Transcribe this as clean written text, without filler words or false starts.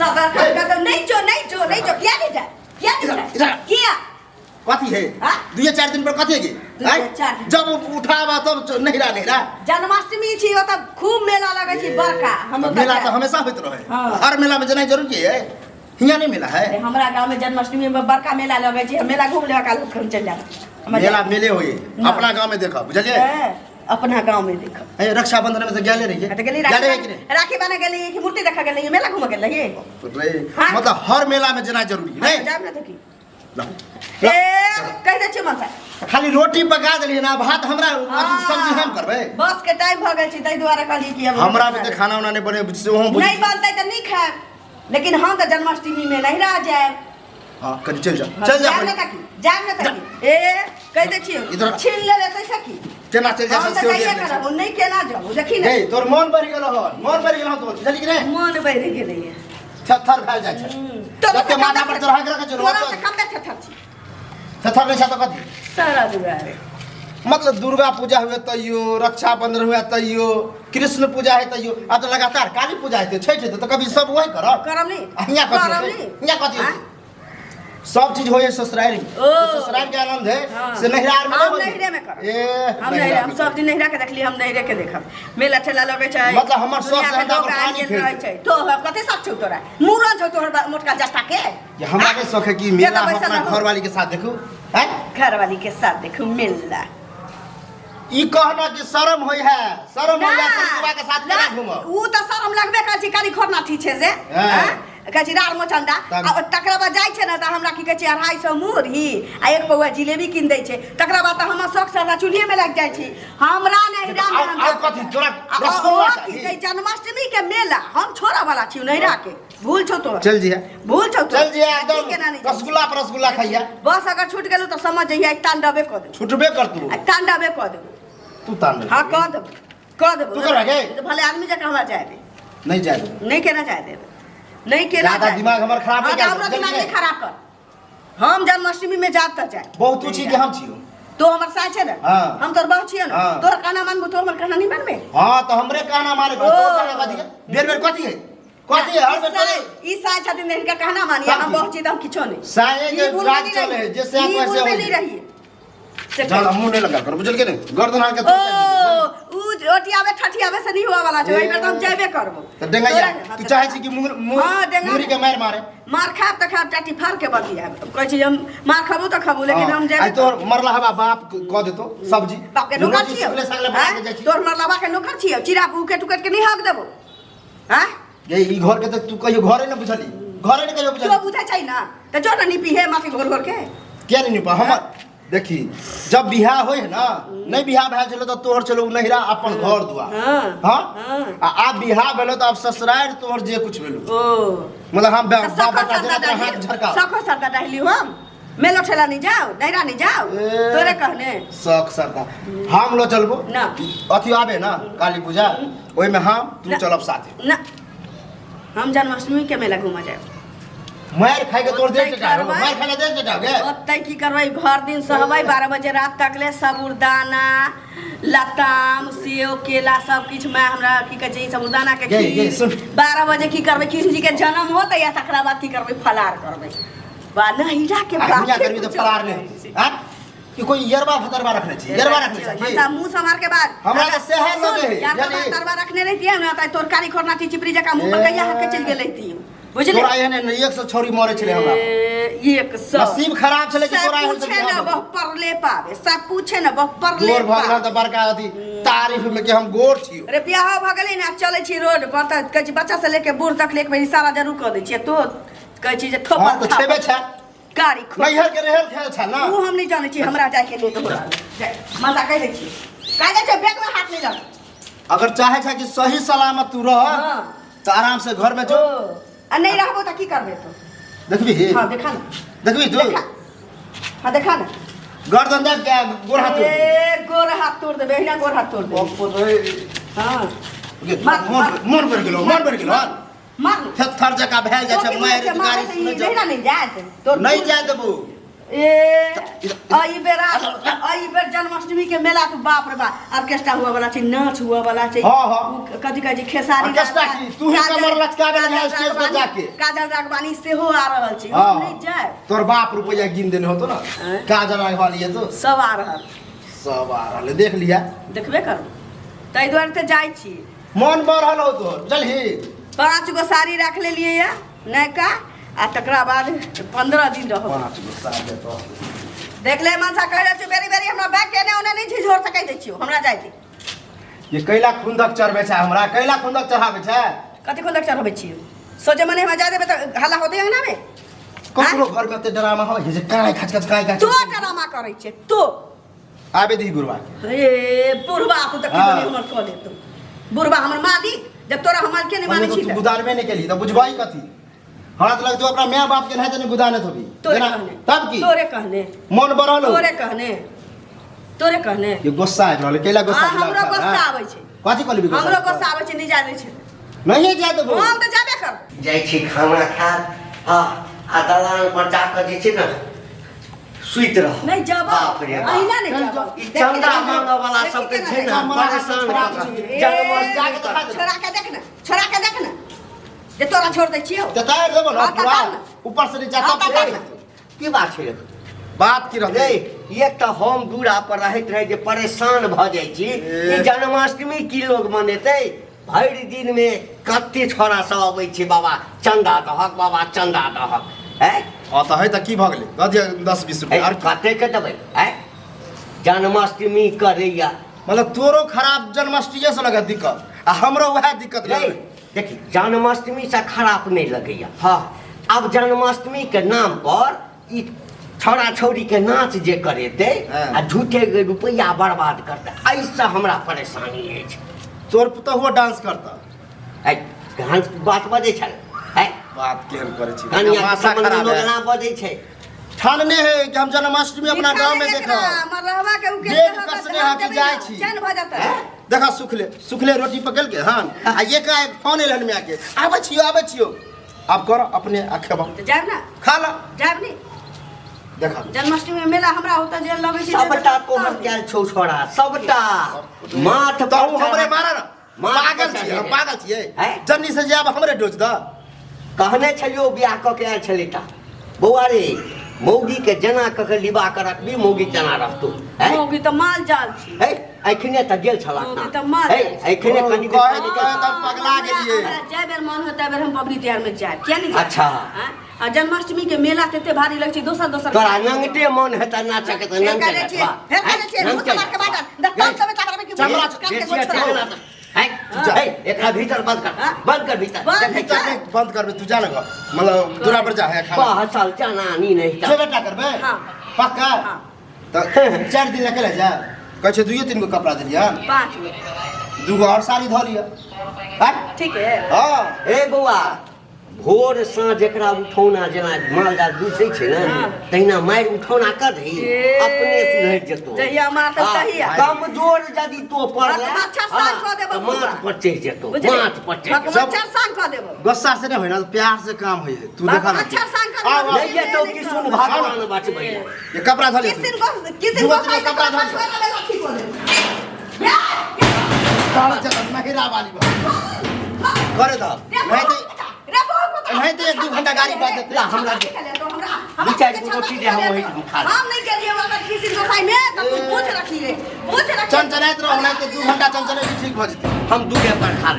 सगर का नहीं जो क्या नहीं जा क्या कथी है 2-4 दिन पर कथी है जब उठावा तब नहिरा जन्माष्टमी छी त खूब मेला लगे छी बड़का हम मेला तो हमेशा होत रहे हर मेला में जेना जरूरी है हियां नहीं मेला है हमरा गांव में जन्माष्टमी में बड़का मेला लगे छी मेला घूम ले का लोग चल जा मेला मेले होए अपना गांव में देखा बुझलिए अपना गांव में देखा रक्षाबंधन में तो गेले रहिए राखी बना गेली कि मूर्ति देखा गेली मेला घूम गेली मतलब हर मेला में जेना जरूरी नहीं जाब ना देखी ए कह दे छी मन खाली रोटी पका देलिए ना भात हमरा सब्जी हम करबे बस के टाइम भ गेल छी तै द्वारा कहली कि हमरा भी तो खाना उना नहीं बने नहीं बनतै त नहीं खाए लेकिन हम तो जन्माष्टमी में नहीं रह जाए हां कनी चल जा जाब ना तकी ए कह दे छी छीन ले लेतै सकी केना चल जा से हो नहीं केना जाऊ देखी ना तोर मन बढ़ गेल तोर जल्दी करे मन बढ़ गेलै थर भाल जा छ तो माथा पर चढ़ा के रख जरूर तोरा से कम थर छी थर नहीं तो कथी सारा दुआरे मतलब दुर्गा पूजा हुए तैयो रक्षाबंधन हुए तैयो कृष्ण पूजा है तैयो अब तो लगातार काली पूजा है छठ है तो कभी सब वही करम नहीं यहाँ कथी सब चीज होए ससुराल ससुराल के आनंद है से नहिरार में हम नहिरे में कर हम नहिरे हम सब दिन नहिरा के देखली हम नहिरे के देखब मेला ठेला लगे छै मतलब हमर सब से ज्यादा पानी रहे छै तो कते साथ छौ तोरा मूरन छौ तोहर मोटका जस्ता के हमरा के शौक है कि मेला हम अपना घरवाली के साथ देखू हैं घरवाली के साथ देखू मेला ई कहना कि शर्म होय है शर्म होय है परिवार के साथ केना घुमो ऊ त शर्म लगबे कर छी काली खोरना ठीक छै से कहै छी रार मोचंडा आ तकरा बाद जाइ छै ना त हमरा की कहै छै 250 मुरही आ एक पौआ जिलेबी किन दै छै तकरा बाद त हम शौक से चूल्हे में लग जाइ छी हमरा नहिरा में आ कथी तोरा रसगुल्ला चाहिए जन्माष्टमी के मेला हम छोरा वाला छी नहिरा के भूल छौ तो चल जी भूल छौ तो चल जी एकदम रसगुल्ला खाइया बस अगर छूट गेलौ त समझ जइया तांडवे क दे छूटबे कर तू तांडवे क दे तू तांडव हां क दे तू कर गे भले आदमी जका हमरा जाय दे नहीं जाय नहीं केना जाय दे नहीं केना ज्यादा दिमाग हमर खराब नहीं कर हमरा दिमाग नहीं खराब कर हम जन्माष्टमी में जात त जाय बहुत ऊंची के हम छियो तो हमर साथ छै ना हम तोर बहु छियो ना तोर कहना मानबो तो हमर कहना नहीं मानबे हां तो हमरे कहना माने तो कहना कथी है बेर कथी है हर बेर ई साथ छथिन इनका कहना मानिए हम बहु छी त हम किछो नहीं साए के राज चले जैसे आप वैसे हो नहीं रहिए चल मुंह नहीं लगा कर बुझल के नहीं गर्दन हाल के ऊ ओटियावे ठठियावे से नहीं हुआ वाला छै एहि बेर हम जेबे करबो त डेंगैया तू चाहे छी कि मुंगरी के मार खाब त खाब टाटी फाड़ के बतिया कहै छी हम मार खाबो त खाबो लेकिन हम जेबे आई तोर मरला हवा बाप क देतो सब्जी बाप के नौकर छियो तोर मरलावा के नौकर छियो चिरा के टुकट के नहीं हक देबो हां ये ई घर के त तू कहियो घरे न बुझली घरे न कहियो बुझली तो बुझै छै ना त जो न निपी है माटी घर के क्या नहीं निपा हमर देखी जब बियाह होय है ना नहीं बियाह भेल छलो त तोहर चलो नहिरा अपन घर दुआ हां आ बियाह भेलो त अब ससुराल तोहर जे कुछ भेलो मतलब हम बाप बेटा जेना हाथ झरका सखो सरदा डहली हम मेलो ठेला नहीं जाओ नहिरा नहीं जाओ तोरे कहने शौक सरदा हम लो चलबो ना अथी आबे ना काली पूजा ओय में हम तू चलब साथे ना हम जन्माष्टमी के मेला घुमा जाए मार खाए के तोड़ दे मार खाना दे गे ओतै की करबै भर दिन सहबै 12 बजे रात तक ले साबूदाना लताम सेव केला सब किछ में हमरा की कहै छै साबूदाना के खीर 12 बजे की करबै कृष्ण जी के जन्म होतै या तकरा बाद की करबै फलार करबै बा नहिरा के बात करबी त फलार नहीं हां कि कोई यरबा फतरबा रखने छी यरबा रखने छी मतलब मुंह समार के बाद हमरा के सेहर लगे है यानी फतरबा रखने रहती है ना त तोरकारी खोरना चिपरी जका मुंह पर कहिया हक चल गेल रहती बुझले तोरा एहने 100 छोरी मरे छले हमरा 100 नसीब खराब छले कि तोरा एहन पूछे ना बह परले पावे सब पूछे ना बह परले गोर भगला त बड़का अथी तारीफ में कि हम गोर छी रे बियाह भ गेलै ना चलै छी रोड पर त कहै छी बच्चा से लेके बूढ़ तक ले एक बेर इशारा जरूर क दै छी तो कहै छी जे थोपा तो छेबे छ गाड़ी नैहर के रहल खेल छ ना ऊ हम नहीं जाने छी हमरा जाय के ले तो मजा कह दै छी कह दै छी बैग में हाथ नहीं लग अगर चाहे छ कि सही सलामत तू रह त आराम से घर में जो आ नहीं रहबो त की करबे तो देखबी हां देखा ना देखबी तू हां देखा ना गर्दन दे के गोर हाथ गोर हाथ तोड़ दे बेहिना गोर हाथ तोड़ दे हां मन भर गेलो मार थर जका भेल जाय छ मार गाड़ी सुने नहीं जात तो नहीं जाय देबो आई बेर जन्माष्टमी के मेला तो बाप रे बाप ऑर्केस्ट्रा हुआ वाला छै, नाच हुआ वाला छै। कथी कहै छै खेसारी ऑर्केस्ट्रा की तू ही कमर लचकावे है स्टेज पर जाके। काजल राघवानी सेहो आ रहल छै, हम नहीं जाय। तोर बाप रुपया गिन देने होतो ना, काजल राघवानी है तो सब आ रहल, सब आ रहल, देख लिया। देखबे कर, तै दुआरे ते जाय छी। मन बढ़ल हो तो चलही। 5 गो साड़ी रख लेलिए या नयका, आ तकरा बाद 15 दिन रहो। 5 गो साड़ी तो देख ले मनसा कह रहल छै बेरी बेरी हमरा बैग केने ओने नहीं झिझोर सकै दै छियो, हमरा जाय दे। ये कैला खुंदक चढ़बे छै, हमरा कैला खुंदक चढ़ाबे छै। कथि खुंदक चढ़बै छियो? सोचे मने हमरा जाय देबे त हल्ला होते है ना बे। ककरो घर में ते ड्रामा हो जे काय खच काय तो ड्रामा करै छै तो। आबे दी बुढ़वा के। ए बुढ़वा तू त की हमर कह ले तू। बुढ़वा हमर मालिक, जब तोरा हमर के नहीं मानै छी तू गुदानबे नहीं केली त बुझबाई कथी? हमरा तो लगतो अपना माय बाप के नहीं तने गुदाने थोबी। तब की तोरे कहने मन बढ़ल हो। तोरे कहने ये गुस्सा आ रहल, कैला गुस्सा? हमरो गुस्सा आबै छै। कथी कहली गुस्सा? हमरो गुस्सा आबै छै, नहीं जा दै छै। नहीं जा देबो, हम त जाबे कर। जाइ छी खाना खा आ दलान पर जाकर जे छै न सुइत रह। नहीं जाबा, बाप रे बाप। अहिना नहीं जाबा। ई चंदा मांगे वाला सब के छै न परेशान जन्माष्टमी जाके दिखा दे। छोरा के देख न, छोरा के देख न, जे तोरा छोड़ दै छियो। त तार देबो ना बुढ़वा, ऊपर से नीचा हाँ, तब तब की बात छै? बात की रहते? नहीं एक तो हम दूरा पर रहत रहे जे परेशान भ जाइ छी। ई जन्माष्टमी की लोग मनेतै? भरि दिन में कते छोरा सब अबै छै, बाबा चंदा दहक, बाबा चंदा दहक। हैं हां त है त की भ गेलै? द दिया 10-20 रुपया और कते के देबै? हैं जन्माष्टमी करैया मतलब तोरो खराब जन्माष्टमी से लगा दिक्कत आ हमरो वह दिक्कत नहीं। लगे। देखी जन्माष्टमी से खराब नहीं लगैया। हाँ अब जन्माष्टमी के नाम पर ई छोरा छौरी के नाच जे करेते आ झूठे के रुपया बर्बाद करते, ऐसा हमरा परेशानी अछि। तोर पुता हुआ डांस करता ऐ गान बात बजे छै है, बात केहन करे छी? कनिया भाषा सब खराब लोग है। ना बजे छै। ठानने है कि हम जन्माष्टमी अपना गांव में देखा मरहवा के उके देख कसने हाथी जाय छी। चैन भ जाता है। देखा सुखले रोटी पकड़ के हन आ ये का फोन एलन में आके आबे छियो अब कर अपने आखेबा तो जाब ना, खा ला जाब नहीं। देखा जन्माष्टमी में मेला हमरा होता जे लगे छै सबटा तोहर कैल छौ छोरा, सबटा माथ तो हमरे मारा ना माथ पागल छिए हैं? जन्नी से जाब हमरे डोज द। कहने छलियो बियाह क के आयल छली ता बौआ रे मौगी के जना क के लिबा कर रखबी, मौगी तना रहतो है। मौगी तो माल जाल छी। है एखने त गेल छला मौगी ना तो माल है एखने कनी कहे तब पगला गेलिए। जाय बेर मन होता बेर हम पबनी त्योहार में जाय, किया नहीं जाय? अच्छा। हैं? आ जन्माष्टमी के मेला तेते भारी लग छै, दोसर तोरा नंगटे मन हेता नाचे के त नंगटे करे छियै, फेर करे छियै, मुंह से मार के बाटा दत्तन तमे ताकरा के चमड़ा है है एकरा भीतर बंद कर भीतर बंद करबे तू जा लगा मतलब दूरा पर जा है खाना पहसल चनानी नहीं जे बेटा करबे हां पक्का त 4 दिन लगे जा कह छे 2-3 गो कपड़ा देलिया 5 गो 2 गो और साड़ी धो लिया है ठीक है। हां ए बौआ भोर साँझ एकरा उठौना जेना मालजाल दूसै छै ना तहिना मारि उठौना कर दही, अपने सुधरि जेतो। जहिया मार त तहिया कमजोर यदि तो पड़ले अच्छा सांग क देबो, माथ पर चढ़ि जेतो, माथ पर चढ़ि जेतो। अच्छा सांग क देबो, गुस्सा से नहीं होय ना प्यार से काम होय तू देखा ना अच्छा सांग क देबो। नहीं ये तो किसुन भगवान बचबै ये कपड़ा धो ले किसिन को कपड़ा धो ठीक हो दे काल चल महिरा वाली करे दा नहीं तो 1-2 घंटा गाड़ी बात दे हमरा विचार को रोटी दे हम वही खा हम नहीं करिए अगर किसिन को साई में तो पूछ रखी रे पूछ रखी चंचनाइत रहो नहीं तो 2 घंटा चंचने ठीक हो जते हम दूधे पर खा ले।